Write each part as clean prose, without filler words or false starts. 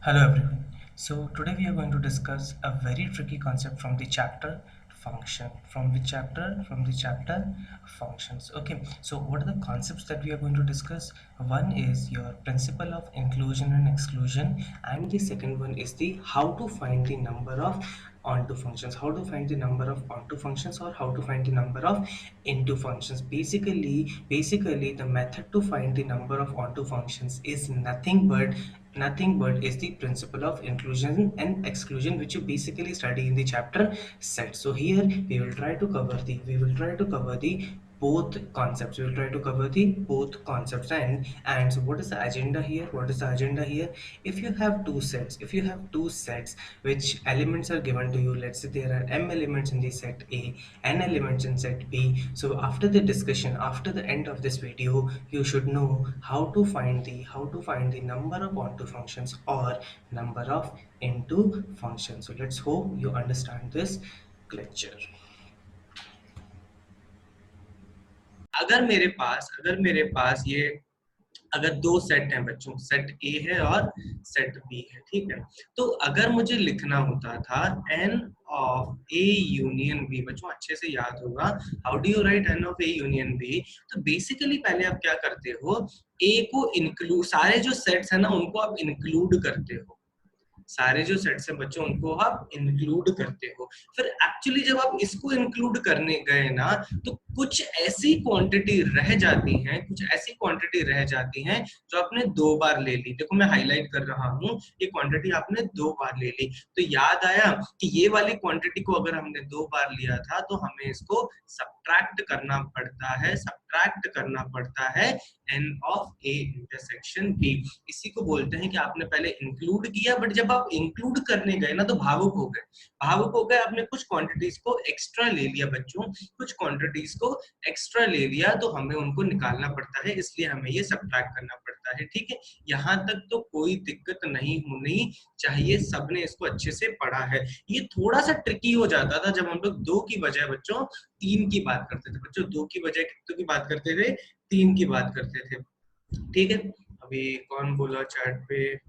Hello everyone. So today we are going to discuss a very tricky concept from the chapter function. From which chapter? From the chapter functions. Okay. So what are the concepts that we are going to discuss? One is your principle of inclusion and exclusion, and the second one is the how to find the number of onto functions, how to find the number of onto functions, or how to find the number of into functions. Basically the method to find the number of onto functions is nothing but is the principle of inclusion and exclusion, which you basically study in the chapter set. So here we will try to cover the both concepts. We will try to cover the both concepts. And so what is the agenda here? If you have two sets which elements are given to you, let's say there are m elements in the set A, n elements in set B. So after the discussion, after the end of this video, you should know how to find the number of onto functions or number of into functions. So let's hope you understand this lecture. अगर मेरे पास ये अगर दो set हैं बच्चों, set ए है और set B है, ठीक है। तो अगर मुझे लिखना होता था n of A union B, बच्चों अच्छे से याद होगा, how do you write n of A union B? तो बेसिकली पहले आप क्या करते हो, ए को इंक्लूड, सारे जो सेट्स है ना उनको आप इंक्लूड करते हो, सारे जो सेट्स हैं बच्चों उनको आप इंक्लूड करते हो। फिर एक्चुअली जब आप इसको इंक्लूड करने गए ना, तो कुछ ऐसी क्वांटिटी रह जाती हैं, जो आपने दो बार ले ली। देखो मैं हाईलाइट कर रहा हूँ, ये क्वांटिटी आपने दो बार ले ली। तो याद आया कि ये वाली क्वांटिटी को अगर हमने दो बार लिया था तो हमें इसको सब्ट्रैक्ट करना पड़ता है n of a intersection b। इसी को बोलते हैं कि आपने पहले इंक्लूड किया, बट जब आप इंक्लूड करने गए ना तो भावुक हो गए, आपने कुछ क्वांटिटीज को एक्स्ट्रा ले लिया बच्चों, तो हमें उनको निकालना पड़ता है, इसलिए हमें ये सब्ट्रैक्ट करना पड़ता है, ठीक है। यहाँ तक तो कोई दिक्कत नहीं होनी चाहिए, सबने इसको अच्छे से पढ़ा है। ये थोड़ा सा ट्रिकी हो जाता था जब हम लोग दो की बजाय बच्चों तीन की बात करते थे, बच्चों दो की बजाय कितनों की बात करते थे, तीन की बात करते थे, ठीक है। अभी कौन बोला चैट पे?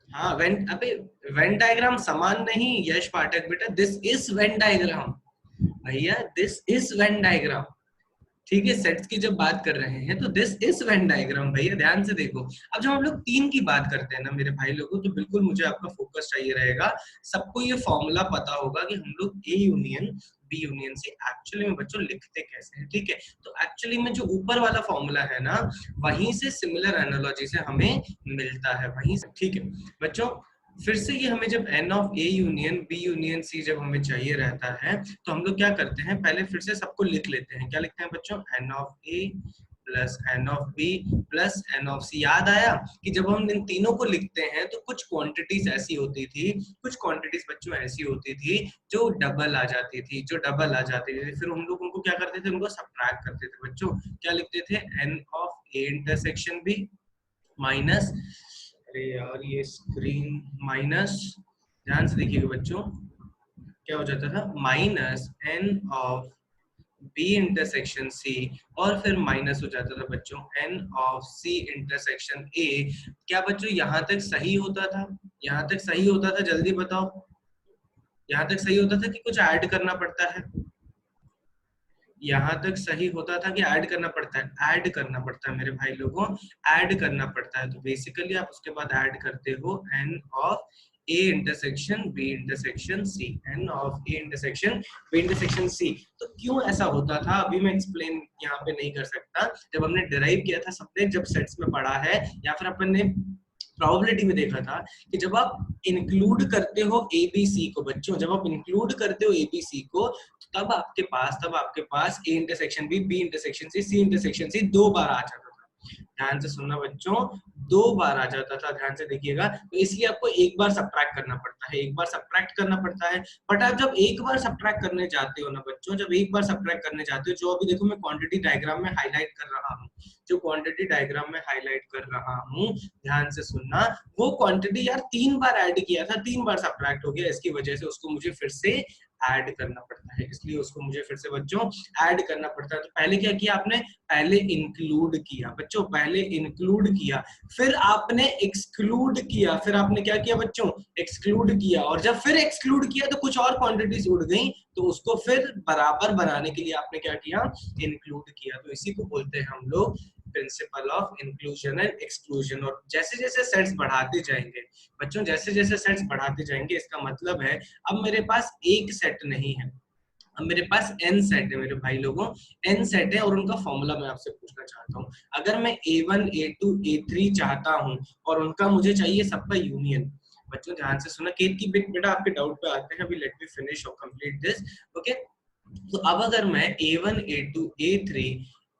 हाँ वेन डायग्राम समान नहीं, यश पाठक बेटा, दिस इज वेन डायग्राम भैया, दिस इज वेन डायग्राम, ठीक है। सेट्स की जब बात कर रहे हैं तो दिस इज वेन डायग्राम भैया, ध्यान से देखो। अब जब हम लोग तीन की बात करते हैं ना मेरे भाई लोगों, तो बिल्कुल मुझे आपका फोकस चाहिए रहेगा। सबको ये फॉर्मूला पता होगा कि हम लोग ए यूनियन बी यूनियन से एक्चुअली में बच्चों लिखते कैसे हैं, ठीक है। तो एक्चुअली में जो ऊपर वाला फॉर्मूला है ना, वहीं से सिमिलर एनालॉजी से हमें मिलता है, वहीं से, ठीक है बच्चों। फिर से ये हमें जब n of a union b union c जब हमें चाहिए रहता है, तो हम लोग क्या करते हैं, पहले फिर से सबको लिख लेते हैं। क्या लिखते हैं बच्चों? n of a plus n of b plus n of c। याद आया कि जब हम इन तीनों को लिखते हैं तो कुछ क्वांटिटीज ऐसी होती थी, कुछ क्वांटिटीज बच्चों ऐसी होती थी जो डबल आ जाती थी, फिर हम लोग उनको क्या करते थे, उनको सब्ट्रैक्ट करते थे बच्चों। क्या लिखते थे? n of a intersection b minus, अरे यार ये स्क्रीन माइनस, ध्यान से देखिएगा बच्चों, क्या हो जाता था, minus n of b intersection c, और फिर माइनस हो जाता था बच्चों n of c intersection a। क्या बच्चों यहाँ तक सही होता था? यहाँ तक सही होता था, जल्दी बताओ, यहाँ तक सही होता था कि कुछ ऐड करना पड़ता है? यहाँ तक सही होता था कि ऐड करना पड़ता है? ऐड करना पड़ता है मेरे भाई लोगों, ऐड करना पड़ता है। तो बेसिकली आप उसके बाद ऐड करते हो n of a intersection b intersection c, n of a intersection b intersection c। तो क्यों ऐसा होता था अभी मैं एक्सप्लेन यहाँ पे नहीं कर सकता, जब हमने डिराइव किया था सबने, जब सेट्स में पढ़ा है या फिर अपन ने प्रोबेबिलिटी में देखा था कि जब आप इंक्लूड करते हो एबीसी को बच्चों, जब आप इंक्लूड करते हो एबीसी को, तब आपके पास A intersection B intersection C intersection C दो बार आ जाता था। ध्यान से सुनना बच्चों, दो बार आ जाता था, ध्यान से देखिएगा। तो इसलिए आपको एक बार सब्ट्रैक्ट करना पड़ता है, बट आप जब एक बार सब्ट्रैक्ट करने जाते हो ना बच्चों, जब एक बार सब्ट्रैक्ट करने जाते हो, जो अभी देखो मैं क्वांटिटी डायग्राम में हाईलाइट कर रहा हूँ, ध्यान से सुनना, वो क्वांटिटी यार तीन बार ऐड किया था, तीन बार सब्ट्रैक्ट हो गया, इसकी वजह से उसको मुझे फिर से ऐड करना पड़ता है, इसलिए उसको मुझे फिर से बच्चों ऐड करना पड़ता है। तो पहले क्या किया आपने, पहले इंक्लूड किया बच्चों, पहले इंक्लूड किया, फिर आपने एक्सक्लूड किया, फिर आपने क्या किया बच्चों, एक्सक्लूड किया, और जब फिर एक्सक्लूड किया तो कुछ और क्वांटिटीज उड़ गई, तो उसको फिर बराबर बनाने के लिए आपने क्या किया, इंक्लूड किया। तो इसी को बोलते हैं हम लोग principle of inclusion and exclusion. और जैसे जैसे सेट्स बढ़ाते जाएंगे बच्चों, जैसे जैसे सेट्स बढ़ाते जाएंगे, इसका मतलब है अब मेरे पास एक सेट नहीं है, अब मेरे पास n सेट है मेरे भाई लोगों, n सेट है, और उनका फॉर्मूला मैं आपसे पूछना चाहता हूँ। अगर मैं A1 A2 A3 चाहता हूँ और उनका मुझे चाहिए सबका यूनियन, बच्चों ध्यान से सुना, केत की बिट बेटा आपके डाउट पे आते हैं, अभी लेट मी फिनिश और कंप्लीट दिस, ओके। तो अब अगर मैं A1 A2 A3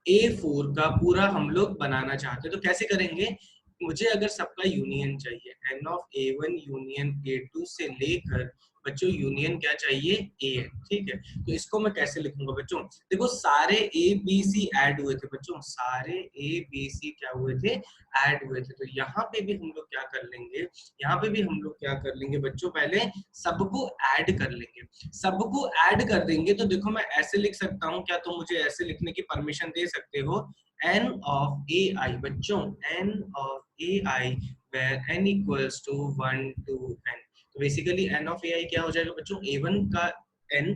A4 का पूरा हम लोग बनाना चाहते हैं तो कैसे करेंगे, मुझे अगर सबका यूनियन चाहिए, n of A1 union A2 से लेकर बच्चों यूनियन क्या चाहिए, A है, ठीक है। तो इसको मैं कैसे लिखूंगा बच्चों, देखो सारे A B C ऐड हुए थे बच्चों, सारे A B C क्या हुए थे, ऐड हुए थे। तो यहाँ पे भी हम लोग क्या कर लेंगे, यहाँ पे भी हम लोग क्या कर लेंगे बच्चों, पहले सबको ऐड कर लेंगे, सबको ऐड कर देंगे। तो देखो मैं ऐसे लिख सकता हूँ, क्या तुम मुझे ऐसे लिखने की परमिशन दे सकते हो, n of ai बच्चों, n of ai where n equals to 1 to n। तो बेसिकली n of ai क्या हो जाएगा बच्चों, a1 का n,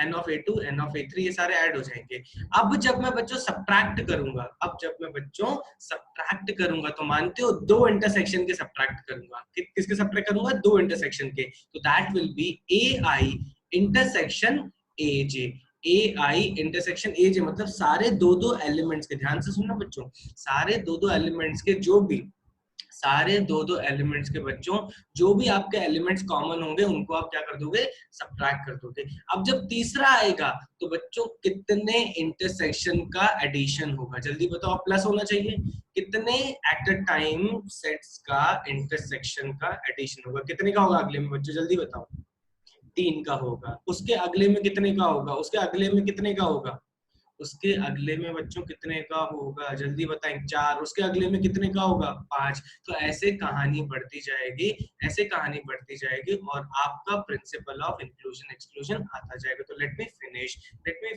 n of a2, n of a3, ये सारे ऐड हो जाएंगे। अब जब मैं बच्चों सब्ट्रैक्ट करूंगा, अब जब मैं बच्चों सब्ट्रैक्ट करूंगा, तो मानते हो दो इंटरसेक्शन के सब्ट्रैक्ट करूंगा, किसके सब्ट्रैक्ट करूंगा, दो इंटरसेक्शन के, तो that will B ai intersection aj, ai intersection aj मतलब सारे दो दो एलिमेंट्स के, ध्यान से सुनना बच्चों, सारे दो दो एलिमेंट्स के, जो भी सारे दो दो एलिमेंट्स के बच्चों, जो भी आपके एलिमेंट्स कॉमन होंगे उनको आप क्या कर दोगे, सब्ट्रैक्ट कर दोगे। अब जब तीसरा आएगा तो बच्चों कितने इंटरसेक्शन का एडिशन होगा, जल्दी बताओ, प्लस होना चाहिए, कितने एट अ टाइम सेट्स का इंटरसेक्शन का एडिशन होगा, कितने का होगा अगले में बच्चों, जल्दी बताओ, 3 का होगा, उसके अगले में कितने का होगा, उसके अगले में कितने का होगा, उसके अगले में बच्चों कितने का होगा, जल्दी बताएं, 4, उसके अगले में कितने का होगा, 5। तो ऐसे कहानी बढ़ती जाएगी, ऐसे कहानी बढ़ती जाएगी, और आपका प्रिंसिपल ऑफ इंक्लूजन एक्सक्लूजन आता जाएगा। तो लेट मी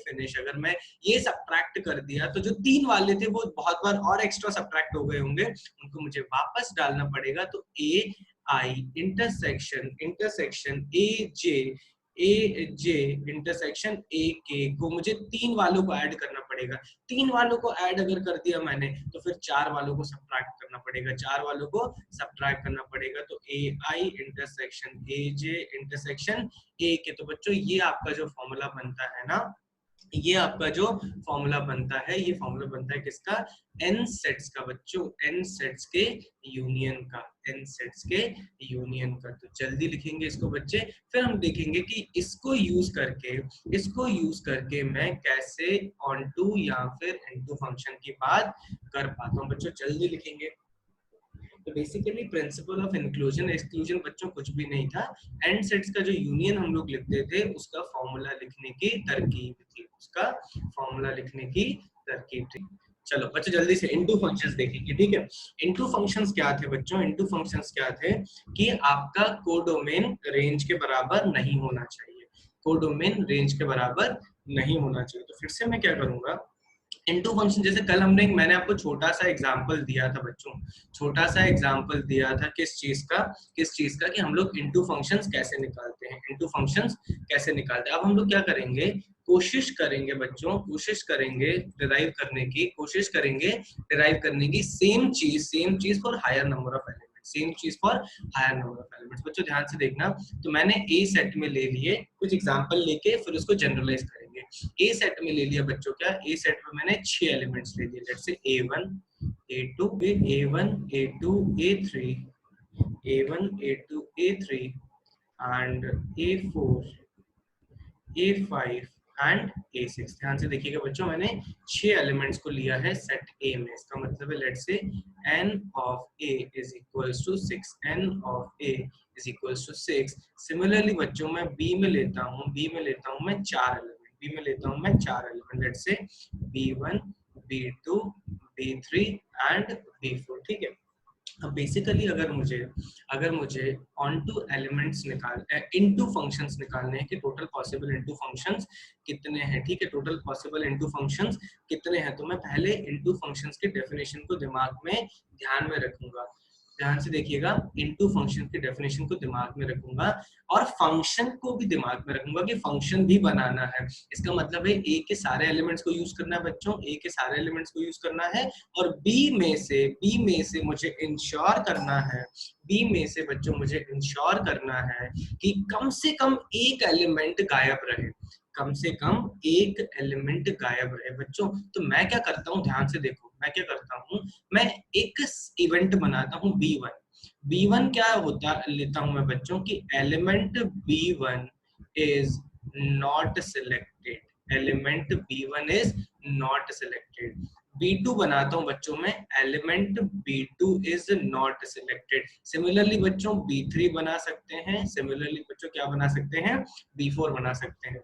फिनिश, अगर मैं ये सब्ट्रैक्ट कर दिया तो जो 3 वाले थे वो बहुत बार और एक्स्ट्रा सब्ट्रैक्ट हो गए होंगे, उनको मुझे वापस डालना पड़ेगा। तो ए आई intersection A J intersection A के को मुझे 3 वालों को ऐड करना पड़ेगा, 3 वालों को ऐड अगर कर दिया मैंने तो फिर 4 वालों को सब्ट्रैक्ट करना पड़ेगा, 4 वालों को सब्ट्रैक्ट करना पड़ेगा। तो ए आई intersection A J intersection A के, तो बच्चों ये आपका जो फॉर्मूला बनता है ना, ये आपका जो फॉर्मूला बनता है, ये फॉर्मूला बनता है किसका, n सेट्स का बच्चों, n सेट्स के यूनियन का, n सेट्स के यूनियन का। तो जल्दी लिखेंगे इसको बच्चे, फिर हम देखेंगे कि इसको यूज करके मैं कैसे ऑन टू या फिर इनटू फंक्शन की बात कर पाता हूँ बच्चों, जल्दी लिखेंगे। तो basically principle of inclusion exclusion बच्चों कुछ भी नहीं था, एंड सेट्स का जो यूनियन हम लोग लिखते थे उसका फॉर्मूला लिखने की तरकीब थी, उसका फॉर्मूला लिखने की तरकीब थी। चलो बच्चों जल्दी से इनटू फंक्शंस देखेंगे, ठीक है। इनटू फंक्शंस क्या थे बच्चों, इनटू फंक्शंस क्या थे कि आपका कोडोमेन रेंज के बराबर नहीं होना चाहिए, कोडोमेन रेंज के बराबर नहीं होना चाहिए। तो फिर से मैं क्या करूंगा, इनटू फंक्शन, जैसे कल मैंने आपको छोटा सा एग्जांपल दिया था बच्चों, छोटा सा एग्जांपल दिया था किस चीज का कि हम लोग इनटू फंक्शंस कैसे निकालते हैं, इनटू फंक्शंस कैसे निकालते हैं। अब हम लोग क्या करेंगे, कोशिश करेंगे बच्चों, कोशिश करेंगे डिराइव करने की सेम चीज for higher number of elements, same चीज for higher number of elements. बच्चों ध्यान से देखना, तो मैंने ए सेट में ले लिए कुछ एग्जांपल लेके, फिर उसको जनरलाइज करेंगे। ए सेट में ले लिया बच्चों, क्या ए सेट में मैंने 6 एलिमेंट्स ले लिए, let's say A1 A2 A1 A2 A3 A1 A2 A3 and A4 A5 and A6। ध्यान से देखिएगा बच्चों, मैंने 6 एलिमेंट्स को लिया है सेट A में, इसका मतलब है let's say n of A is equals to 6, n of A is equals to 6। Similarly बच्चों मैं B में लेता हूँ मैं 4 element, let's say B1 B2 B3 and B4, ठीक है। बेसिकली अगर मुझे on two elements into functions निकालने हैं कि टोटल पॉसिबल इनटू फंक्शंस कितने हैं, ठीक है, टोटल पॉसिबल इनटू फंक्शंस कितने हैं, तो मैं पहले इनटू फंक्शंस की डेफिनेशन को दिमाग में ध्यान में रखूंगा। ध्यान से देखिएगा, इनटू फंक्शन की डेफिनेशन को दिमाग में रखूंगा और फंक्शन को भी दिमाग में रखूंगा कि फंक्शन भी बनाना है। इसका मतलब है ए के सारे एलिमेंट्स को यूज करना है बच्चों, ए के सारे एलिमेंट्स को यूज करना है और बी में से मुझे इंश्योर करना है, बी में से बच्चों मुझे इंश्योर करना है कि कम से कम एक एलिमेंट गायब रहे, कम से कम एक एलिमेंट गायब रहे बच्चों। तो मैं क्या करता हूँ, ध्यान से देखो, मैं क्या करता हूँ, मैं एक इवेंट बनाता हूँ B1। B1 क्या होता लेता हूँ मैं बच्चों कि element B1 is not selected, element B1 is not selected. B2 बनाता हूँ बच्चों में, element B2 is not selected. Similarly बच्चों B3 बना सकते हैं, सिमिलरली बच्चों क्या बना सकते हैं, B4 बना सकते हैं।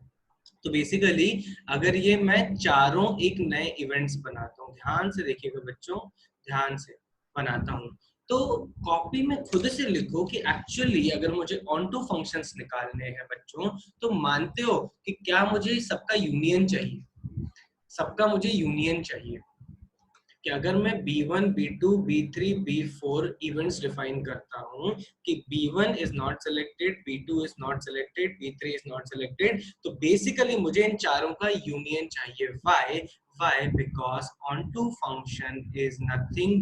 तो बेसिकली अगर ये मैं चारों एक नए इवेंट्स बनाता हूँ, ध्यान से देखिएगा बच्चों, ध्यान से बनाता हूँ, तो कॉपी में खुद से लिखो कि एक्चुअली अगर मुझे ऑन टू फंक्शंस निकालने हैं बच्चों, तो मानते हो कि क्या मुझे सबका यूनियन चाहिए, सबका मुझे यूनियन चाहिए कि अगर मैं B1, B2, B3, B4 events define करता हूं कि B1 is not selected, B2 is not selected, B3 is not selected, तो बेसिकली मुझे इन चारों का यूनियन चाहिए। Why? Because onto function is nothing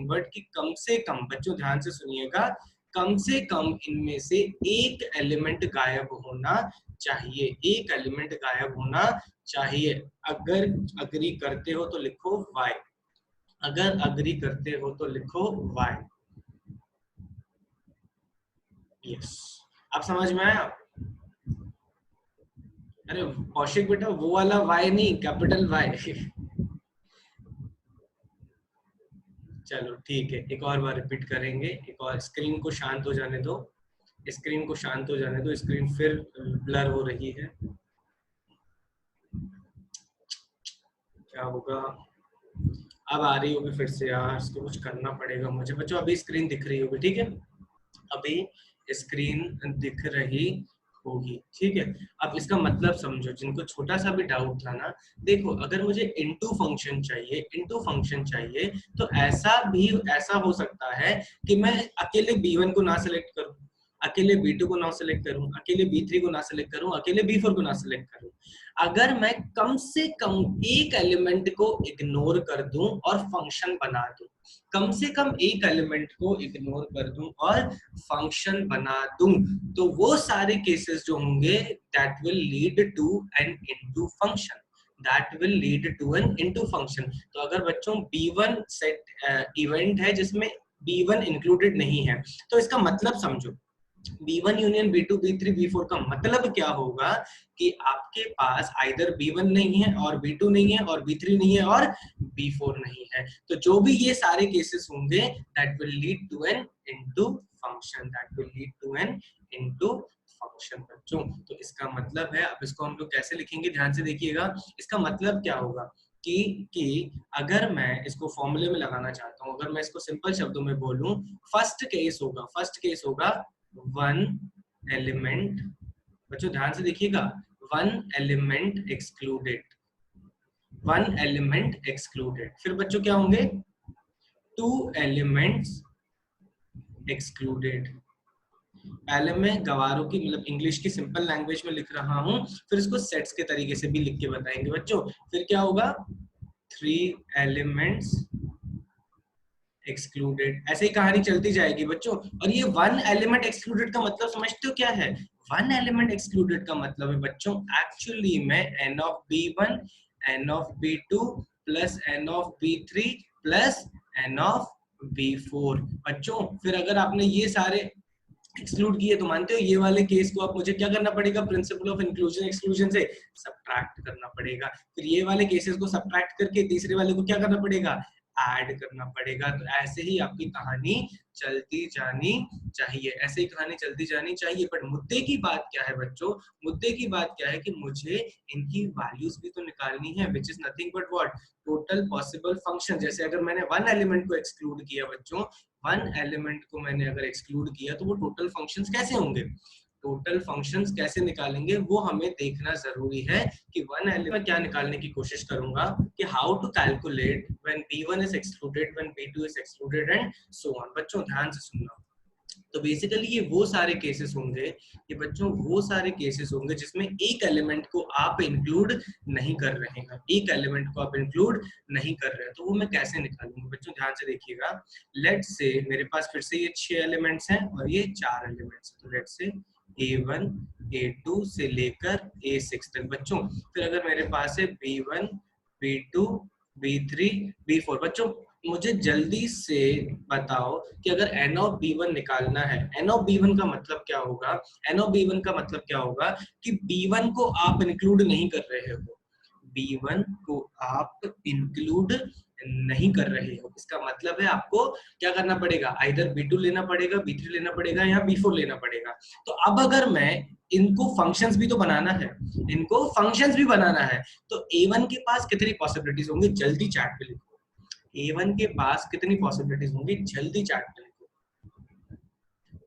but कि कम से कम, बच्चों ध्यान से सुनिएगा, कम से कम इनमें से एक एलिमेंट गायब होना चाहिए, एक एलिमेंट गायब होना चाहिए। अगर अग्री करते हो तो लिखो y, अगर अग्री करते हो तो लिखो y। यस, आप समझ में आया? अरे कौशिक बेटा वो वाला y नहीं, कैपिटल Y। चलो ठीक है, एक और बार रिपीट करेंगे, एक और, स्क्रीन को शांत हो जाने दो, स्क्रीन को शांत हो जाने दो, स्क्रीन फिर ब्लर हो रही है, क्या होगा, अब आ रही होगी फिर से यार, इसको कुछ करना पड़ेगा मुझे बच्चों। अभी स्क्रीन दिख रही होगी, ठीक है, अभी स्क्रीन दिख रही होगी, ठीक है। अब इसका मतलब समझो, जिनको छोटा सा भी डाउट था ना, देखो अगर मुझे इनटू फंक्शन चाहिए तो ऐसा हो सकता है कि मैं अकेले B1 को ना सिलेक्ट करूं, अकेले B2 को ना सिलेक्ट करूं, अकेले B3 को ना सिलेक्ट करूं, अकेले B4 को ना सिलेक्ट करूं। अगर मैं कम से कम एक एलिमेंट को इग्नोर कर दूं और फंक्शन बना दूं, कम से कम एक एलिमेंट को इग्नोर कर दूं और फंक्शन बना दूं, तो वो सारे केसेस जो होंगे that will lead to n into function, that will lead to n into function. तो अगर बच्चों B1 सेट इवेंट है जिसमें B1 इंक्लूडेड नहीं है, तो इसका मतलब समझो, B1 union B2, B3, B4 का मतलब क्या होगा कि आपके पास आइदर B1 नहीं है और B2 नहीं है और B3 नहीं है और B4 नहीं है, तो जो भी ये सारे केसेस होंगे that will lead to an into function, that will lead to an into function बच्चों। तो इसका मतलब है, अब इसको हम लोग कैसे लिखेंगे, ध्यान से देखिएगा, इसका मतलब क्या होगा कि अगर मैं इसको फॉर्मूले में लगाना चाहता हूँ, अगर मैं इसको सिंपल शब्दों में बोलूं, फर्स्ट केस होगा वन एलिमेंट, बच्चों ध्यान से देखिएगा, वन एलिमेंट एक्सक्लूडेड, फिर बच्चों क्या होंगे, टू एलिमेंट्स एक्सक्लूडेड। पहले मैं गवारों की मतलब इंग्लिश की सिंपल लैंग्वेज में लिख रहा हूं, फिर इसको सेट्स के तरीके से भी लिख के बताएंगे बच्चों। फिर क्या होगा, थ्री एलिमेंट्स एक्सक्लूडेड, ऐसे ही कहानी चलती जाएगी बच्चों। और ये वन एलिमेंट एक्सक्लूडेड का मतलब समझते हो क्या है? वन एलिमेंट एक्सक्लूडेड का मतलब है बच्चों एक्चुअली में n of B1, n of B2 plus n of B3 plus n of B4 बच्चों। फिर अगर आपने ये सारे एक्सक्लूड किए तो मानते हो ये वाले केस को अब मुझे क्या करना पड़ेगा, प्रिंसिपल ऑफ इंक्लूजन एक्सक्लूजन से सब्ट्रैक्ट करना पड़ेगा। फिर ये वाले केसेस को सब्ट्रैक्ट करके तीसरे वाले को क्या करना पड़ेगा, ऐड करना पड़ेगा। तो ऐसे ही आपकी कहानी चलती जानी चाहिए, ऐसे ही कहानी चलती जानी चाहिए। बट मुद्दे की बात क्या है बच्चों, मुद्दे की बात क्या है कि मुझे इनकी वैल्यूज भी तो निकालनी है, which is nothing but what, total possible function. जैसे अगर मैंने वन एलिमेंट को एक्सक्लूड किया बच्चों, वन एलिमेंट को मैंने अगर एक्सक्लूड किया तो वो टोटल फंक्शंस कैसे होंगे, टोटल फंक्शंस कैसे निकालेंगे वो हमें देखना जरूरी है। कि वन एलिमेंट क्या निकालने की कोशिश करूंगा कि how to calculate when b1 is excluded, when b2 is excluded and so on. बच्चों ध्यान से सुनना। तो बेसिकली ये वो सारे केसेस होंगे, ये बच्चों वो सारे केसेस होंगे जिसमें एक एलिमेंट को आप इंक्लूड नहीं कर रहे हैं, एक एलिमेंट को आप इंक्लूड नहीं कर रहे हैं। तो वो मैं कैसे निकालूंगा बच्चों, ध्यान से देखिएगा। लेट्स से मेरे पास फिर से ये 6 एलिमेंट्स हैं और ये 4 एलिमेंट्स हैं। तो लेट्स से A1 A2 से लेकर A6 तक बच्चों। फिर अगर मेरे पास है B1 B2 B3 B4 बच्चों, मुझे जल्दी से बताओ कि अगर n ऑफ b1 निकालना है, n ऑफ b1 का मतलब क्या होगा, n ऑफ b1 का मतलब क्या होगा कि b1 को आप इंक्लूड नहीं कर रहे हो, b1 को आप इंक्लूड नहीं कर रहे हो। इसका मतलब है आपको क्या करना पड़ेगा, आइदर b2 लेना पड़ेगा, b3 लेना पड़ेगा या b4 लेना पड़ेगा। तो अब अगर मैं इनको फंक्शंस भी तो बनाना है, इनको फंक्शंस भी बनाना है, तो a1 के पास कितनी पॉसिबिलिटीज होंगी, जल्दी चैट पे लिखो। A1 के पास कितनी पॉसिबिलिटीज होंगी, जल्दी चैट पे लिखो।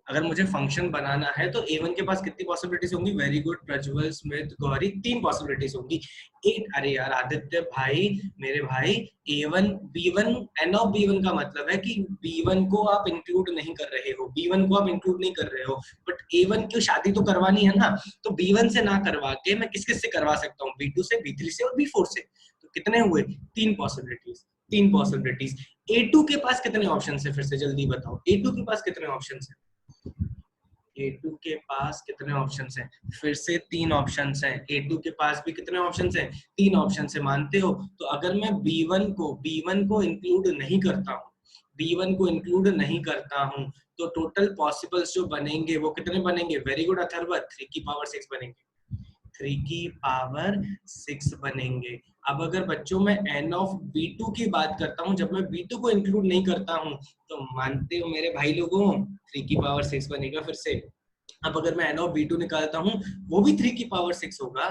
अगर मुझे फंक्शन बनाना है तो A1 के पास कितनी पॉसिबिलिटीज होंगी, very good Prajwal Smith Gauri, 3 possibilities होंगी। एक, अरे यार आदित्य भाई मेरे भाई, A1 B1 n of B1 का मतलब है कि B1 को आप इंक्लूड नहीं कर रहे हो, B1 को आप इंक्लूड नहीं कर रहे हो, बट A1 की शादी तो करवानी है ना, तो B1 से ना करवा के मैं किस किस से करवा सकता हूँ, B2 से, B3 से और B4 से। तो कितने हुए, 3 पॉसिबिलिटीज, 3 पॉसिबिलिटीज। A2 के पास कितने ऑप्शन है, फिर से जल्दी बताओ, A2 के पास कितने ऑप्शन है, A2 के पास कितने ऑप्शंस हैं, फिर से 3 ऑप्शंस हैं। A2 के पास भी कितने ऑप्शंस हैं, 3 ऑप्शंस है, मानते हो। तो अगर मैं B1 को इंक्लूड नहीं करता हूँ, B1 को इंक्लूड नहीं करता हूँ, तो टोटल पॉसिबल्स जो बनेंगे वो कितने बनेंगे, वेरी गुड अथर्व, 3 की पावर 6 बनेंगे, 3 की पावर 6 बनेंगे। अब अगर बच्चों मैं n ऑफ b2 की बात करता हूँ, जब मैं b2 को इंक्लूड नहीं करता हूँ, तो मानते हो मेरे भाई लोगों 3 की पावर 6 बनेगा फिर से। अब अगर मैं n ऑफ b2 निकालता हूँ, वो भी 3 की पावर 6 होगा,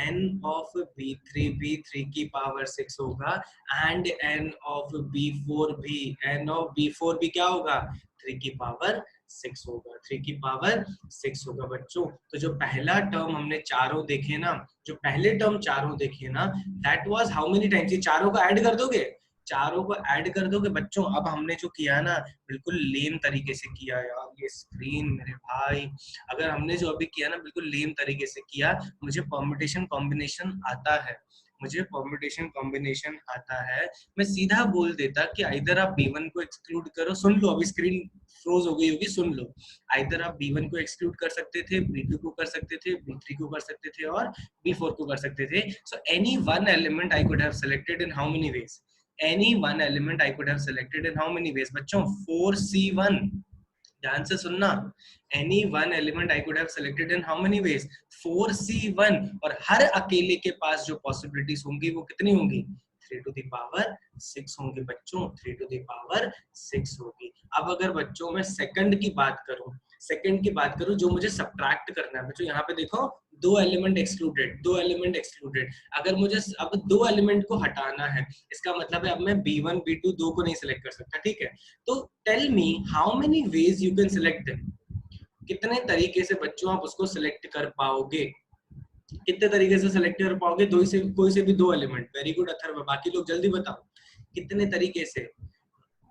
n ऑफ b3 भी 3 की पावर 6 होगा, एंड n ऑफ b4 भी, n ऑफ b4 भी क्या होगा, 3 की पावर 6 होगा, 3 की पावर 6 होगा बच्चों। तो जो पहला टर्म हमने चारों देखे ना, जो पहले टर्म चारों देखे ना, that was how many times, ये चारों को ऐड कर दोगे, चारों को ऐड कर दोगे बच्चों। अब हमने जो किया ना, बिल्कुल लेम तरीके से किया यार, ये स्क्रीन मेरे भाई, अगर हमने जो अभी किया ना बिल्कुल लेम तरीके से किया। मुझे परम्यूटेशन कॉम्बिनेशन आता है, मुझे परम्यूटेशन कॉम्बिनेशन आता है, मैं सीधा बोल देता कि आइदर आप B1 को एक्सक्लूड करो, सुन लो अभी स्क्रीन फ्रोज हो गई होगी, सुन लो, आइदर आप B1 को एक्सक्लूड कर सकते थे, B2 को कर सकते थे, B3 को कर सकते थे और B4 को कर सकते थे। So any one element I could have selected in how many veg, any one element I could have selected in how many ways बच्चों, 4C1, ध्यान से सुनना, any one element I could have selected in how many ways, 4C1, और हर अकेले के पास जो possibilities होंगी वो कितनी होंगी, 3 to the power 6 होंगी बच्चों, 3 to the power 6 होगी। अब अगर बच्चों मैं सेकंड की बात करूं, सेकंड की बात करूं जो मुझे सब्ट्रैक्ट करना है बच्चों, यहाँ पे देखो 2 एलिमेंट एक्सक्लूडेड, 2 एलिमेंट एक्सक्लूडेड। अगर मुझे अब 2 एलिमेंट को हटाना है, इसका मतलब है अब मैं B1 B2 दो को नहीं सिलेक्ट कर सकता, ठीक है। तो tell me how many ways you can select them, कितने तरीके से बच्चों आप उसको सिलेक्ट कर पाओगे, कितने तरीके से सिलेक्ट कर पाओगे, दो से कोई से भी 2 एलिमेंट, वेरी गुड अथर्व, बाकी लोग जल्दी बताओ कितने तरीके से।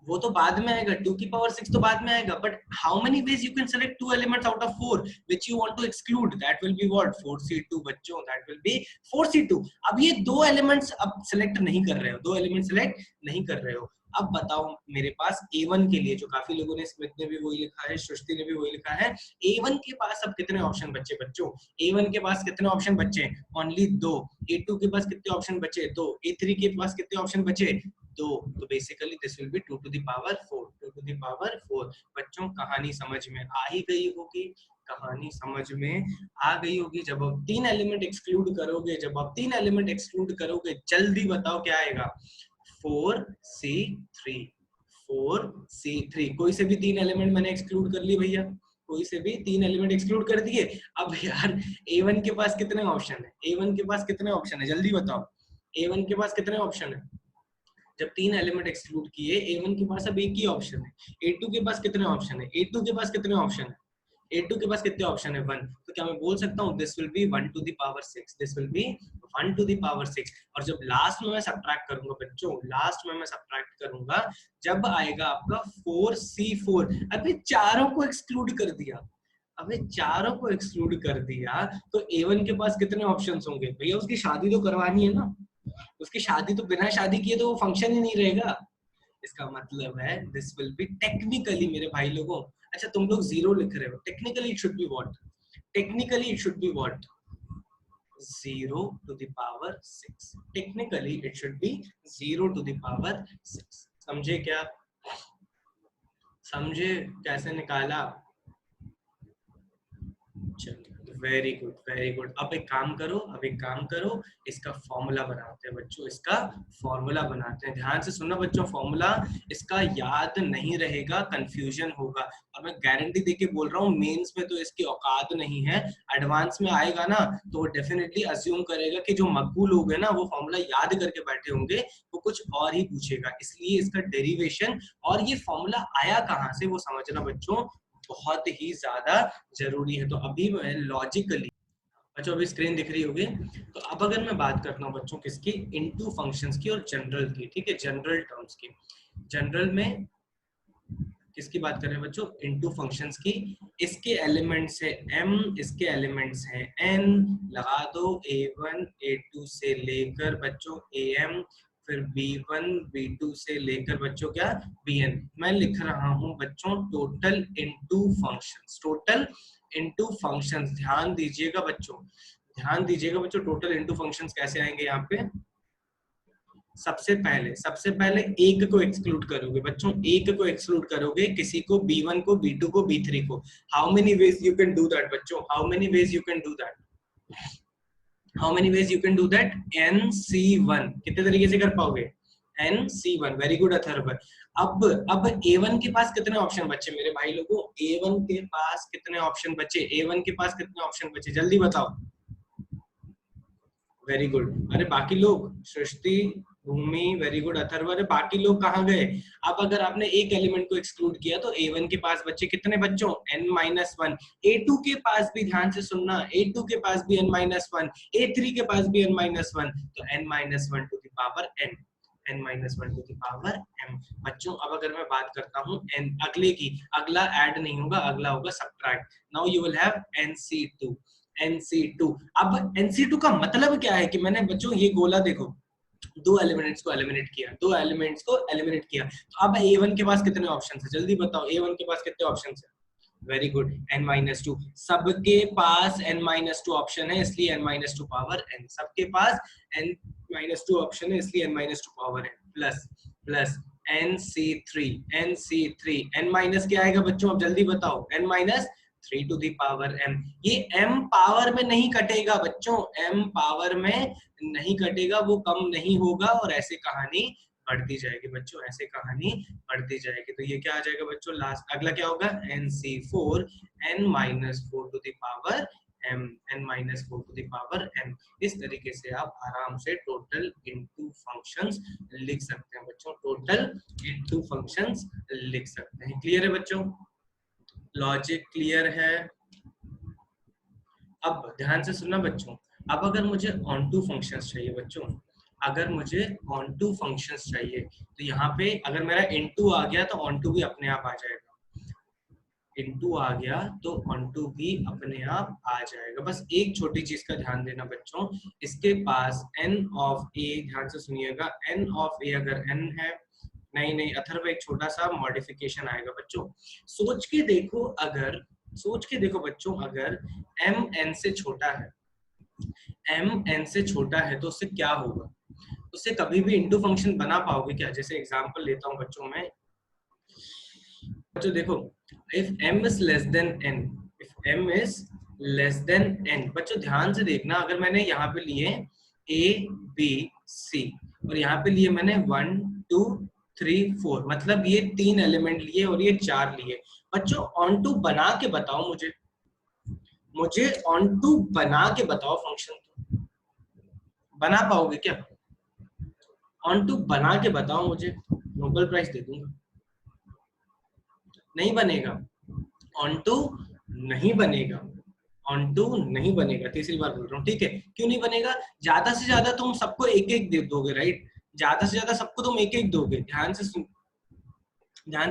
वो तो बाद में आएगा, 2 की पावर 6 तो बाद में आएगा, but how many ways you can select 2 elements out of 4 which you want to exclude, that will be what, 4C2 बच्चों, दैट विल बी 4C2। अब ये 2 एलिमेंट्स अब सिलेक्ट नहीं कर रहे हो, 2 एलिमेंट सिलेक्ट नहीं कर रहे हो। अब बताओ मेरे पास A1 के लिए, जो काफी लोगों ने, स्मिथ ने भी वही लिखा है, सृष्टि ने भी वही लिखा है, A1 के पास अब कितने ऑप्शन बचे बच्चों, A1 के पास कितने ऑप्शन बचे, ओनली 2। A2 के पास कितने ऑप्शन बचे, 2। A3 के पास कितने ऑप्शन बचे, 2। तो basically this will be 2 to the power 4, 2 to the power 4। बच्चों कहानी समझ में आ ही गई होगी, कहानी समझ में आ गई होगी। जब आप 3 एलिमेंट एक्सक्लूड करोगे, जब आप 3 एलिमेंट एक्सक्लूड करोगे, जल्दी बताओ क्या आएगा, 4C3 4C3 कोई से भी 3 एलिमेंट मैंने एक्सक्लूड कर लिए भैया, कोई से भी 3 एलिमेंट एक्सक्लूड कर दिए। अब यार A1 के पास कितने ऑप्शन है, A1 के पास कितने ऑप्शन है जल्दी बताओ, A1 के पास कितने ऑप्शन है? जब 3 एलिमेंट एक्सक्लूड किए, A1 के पास अब एक ही ऑप्शन है। A2 के पास कितने ऑप्शन है? A2 के पास कितने ऑप्शन है? A2 के पास कितने ऑप्शन है? 1। तो क्या मैं बोल सकता हूँ this will be 1 to the power 6, this will be 1 to the power 6। और जब लास्ट में मैं सब्ट्रैक्ट करूंगा बच्चों, लास्ट में मैं सब्ट्रैक्ट करूंगा जब आएगा आपका 4C4। अभी चारों को एक्सक्लूड कर दिया, अबे चारों को एक्सक्लूड कर दिया तो A1 के पास कितने ऑप्शंस होंगे? भैया उसकी शादी तो करवानी है ना, उसकी शादी तो बिना शादी किए तो वो फंक्शन ही नहीं रहेगा। इसका मतलब है दिस विल बी टेक्निकली मेरे भाई लोगों, अच्छा तुम लोग 0 लिख रहे हो, technically it should be what? Technically it should be what? 0 to the power 6। Technically it should be 0 to the power 6। समझे क्या? समझे कैसे निकाला? चलो वेरी गुड वेरी गुड। अब एक काम करो, अब एक काम करो, इसका फॉर्मूला बनाते हैं बच्चों, इसका फॉर्मूला बनाते हैं। ध्यान से सुनना बच्चों, फॉर्मूला इसका याद नहीं रहेगा, कंफ्यूजन होगा। और मैं गारंटी देके बोल रहा हूँ मेंस में तो इसकी औकात नहीं है, एडवांस में आएगा ना तो वो डेफिनेटली अज्यूम करेगा कि जो मकबूल लोग हैं ना वो फॉर्मूला याद करके बैठे होंगे, वो कुछ और ही पूछेगा। इसलिए इसका डेरिवेशन और ये फॉर्मूला आया कहाँ से वो समझना बच्चों बहुत ही ज्यादा जरूरी है। तो अभी मैं लॉजिकली, बच्चों अभी स्क्रीन दिख रही होगी, तो अब अगर मैं बात करता हूँ बच्चों किसकी, इनटू फंक्शंस की और जनरल की, ठीक है, जनरल टर्म्स की। जनरल में किसकी बात कर रहे हैं बच्चों? इनटू फंक्शंस की। इसके एलिमेंट्स है m, इसके एलिमेंट्स हैं n, लगा दो a1 a2 से लेकर बच्चों am, फिर b1 b2 से लेकर बच्चों क्या bn। मैं लिख रहा हूं बच्चों total into functions, total into functions. ध्यान दीजिएगा बच्चों, ध्यान दीजिएगा बच्चों, टोटल इनटू फंक्शंस कैसे आएंगे यहाँ पे? सबसे पहले एक को एक्सक्लूड करोगे बच्चों, एक को एक्सक्लूड करोगे, किसी को b1 को b2 को b3 को। How many ways you can do that बच्चों? How many ways you can do that? How many ways you can do that? nc1 कितने तरीके से कर पाओगे? nc1। Very good Atharva. अब a1 के पास कितने ऑप्शन बचे मेरे भाई लोगों? a1 के पास कितने ऑप्शन बचे? a1 के पास कितने ऑप्शन बचे जल्दी बताओ। Very good. अरे बाकी लोग, सृष्टि, भूमि, वेरी गुड अथर्व, अरे बाकी लोग कहाँ गए? अब अगर आपने एक एलिमेंट को एक्सक्लूड किया तो A1 के पास बच्चे कितने बच्चों? n-1। A2 के पास भी ध्यान से सुनना, A2 के पास भी n-1, A3 के पास भी n-1, तो n-1 to the power m, n-1 to the power m। बच्चों अब अगर मैं बात करता हूँ n अगले की, अगला ऐड नहीं होगा, अगला होगा subtract. Now you will have nc2, nc2। अब nc2 का मतलब क्या है कि मैंने बच्चों ये गोला देखो, दो एलिमेंट्स को एलिमिनेट किया, दो एलिमेंट्स को एलिमिनेट किया। तो अब A1 के पास कितने ऑप्शंस है जल्दी बताओ? A1 के पास कितने ऑप्शंस है? Very good, n-2। सबके पास n-2 ऑप्शन है इसलिए n-2 पावर n, सबके पास n-2 ऑप्शन है इसलिए n-2 power n, plus plus nc3, nc3 n- क्या आएगा बच्चों? अब जल्दी बताओ, n-3 to the power m। ये m पावर में नहीं कटेगा बच्चों, m पावर में नहीं कटेगा, वो कम नहीं होगा और ऐसे कहानी बढ़ती जाएगी बच्चों, ऐसे कहानी बढ़ती जाएगी। तो ये क्या आ जाएगा बच्चों? लास्ट अगला क्या होगा? nc4 n-4 to the power m, n-4 to the power m। इस तरीके से आप आराम से टोटल इनटू फंक्शंस लिख सकते हैं बच्चों, टोटल इनटू फंक्शंस लिख सकते हैं। क्लियर है बच्चों? लॉजिक क्लियर है? अब ध्यान से सुनना बच्चों, अब अगर मुझे ऑन टू फंक्शंस चाहिए बच्चों, अगर मुझे ऑन टू फंक्शंस चाहिए तो यहाँ पे अगर मेरा इनटू आ गया तो ऑन टू भी अपने आप आ जाएगा, इनटू आ गया तो ऑन टू भी अपने आप आ जाएगा। बस एक छोटी चीज का ध्यान देना बच्चों, इसके पास n ऑफ a, ध्यान से सुनिएगा, n ऑफ a अगर n है, नहीं अथर्व एक छोटा सा मॉडिफिकेशन आएगा बच्चों। सोच के देखो, अगर सोच के देखो बच्चों, अगर m n से छोटा है, m n से छोटा है तो उससे क्या होगा? उससे कभी भी इनटू फंक्शन बना पाओगे क्या? जैसे एग्जांपल लेता हूं बच्चों मैं, बच्चों देखो, if m is less than n, if m is less than n, बच्चों ध्यान से देखना, अगर मैंने यहाँ पे लिए a b c, और यहाँ पे लिए मैंने 1 2 3 4, मतलब ये 3 एलिमेंट लिए और ये 4 लिए। बच्चों ऑन टू बना के बताओ मुझे ऑन टू बना के बताओ फंक्शन। तो बना पाओगे क्या? ऑन टू बना के बताओ मुझे, नोबेल प्राइज दे दूंगा। नहीं बनेगा, ऑन टू नहीं बनेगा, ऑन टू नहीं बनेगा, तीसरी बार बोल रहा हूँ, ठीक है? क्यों नहीं बनेगा? ज्यादा से ज्यादा तुम सबको एक एक दे दोगे, राइट? ज्यादा से ज्यादा सबको तुम एक एक दोगे। ध्यान से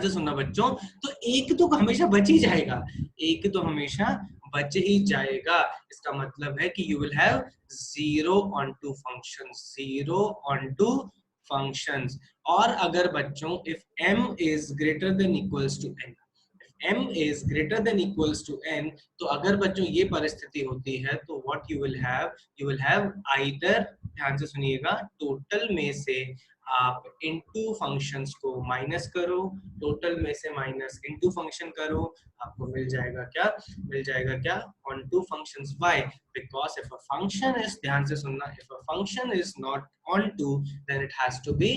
सुनना बच्चों, तो एक तो हमेशा बच ही जाएगा, एक तो हमेशा बच ही जाएगा। इसका मतलब है कि you will have zero onto function, zero onto functions. और अगर बच्चों if m is greater than equals to n, m is greater than equals to n, तो अगर बच्चों ये परिस्थिति होती है तो what you will have either, ध्यान से सुनिएगा, टोटल में से आप इनटू फंक्शंस को माइनस करो, टोटल में से माइनस इनटू फंक्शन करो, आपको मिल जाएगा क्या? Onto functions. Why? Because if a function is, ध्यान से सुनना, if a function is not onto then it has to be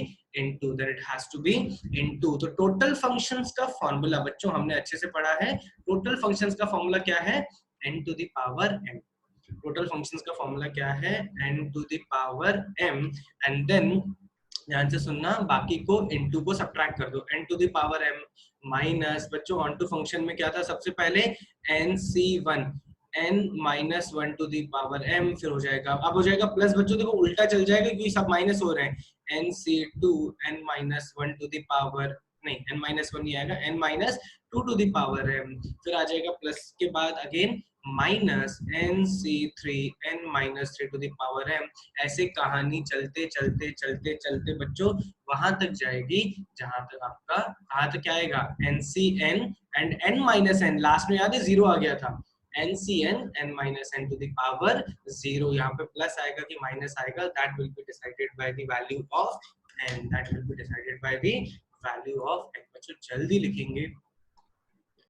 into. तो टोटल फंक्शंस का फॉर्मूला बच्चों हमने अच्छे से पढ़ा है। टोटल फंक्शंस का फॉर्मूला क्या है? n to the power m। Total functions का फॉर्मूला क्या है? n to the power m। And then ध्यान से सुनना, बाकी को इनटू को सब्ट्रैक्ट कर दो, n to the power m minus, बच्चों ऑन टू फंक्शन में क्या था सबसे पहले? nc1, n minus 1 to the power m, फिर हो जाएगा, अब हो जाएगा प्लस, बच्चों देखो उल्टा चल जाएगा क्योंकि सब माइनस हो रहे हैं, nc2 n minus 1 to the power, नहीं n माइनस 1 नहीं आएगा, n minus 2 to the power m, फिर आ जाएगा प्लस के बाद again minus nc3 n minus 3 to the power m। ऐसे कहानी चलते चलते चलते चलते बच्चों वहां तक जाएगी जहां तक आपका, कहां तक क्या आएगा? ncn and n minus n, last में याद है जीरो आ गया था, ncn n minus n to the power 0, यहाँ पे प्लस आएगा कि माइनस आएगा, that will be decided by the value of n, that will be decided by the value of n। बच्चों जल्दी लिखेंगे,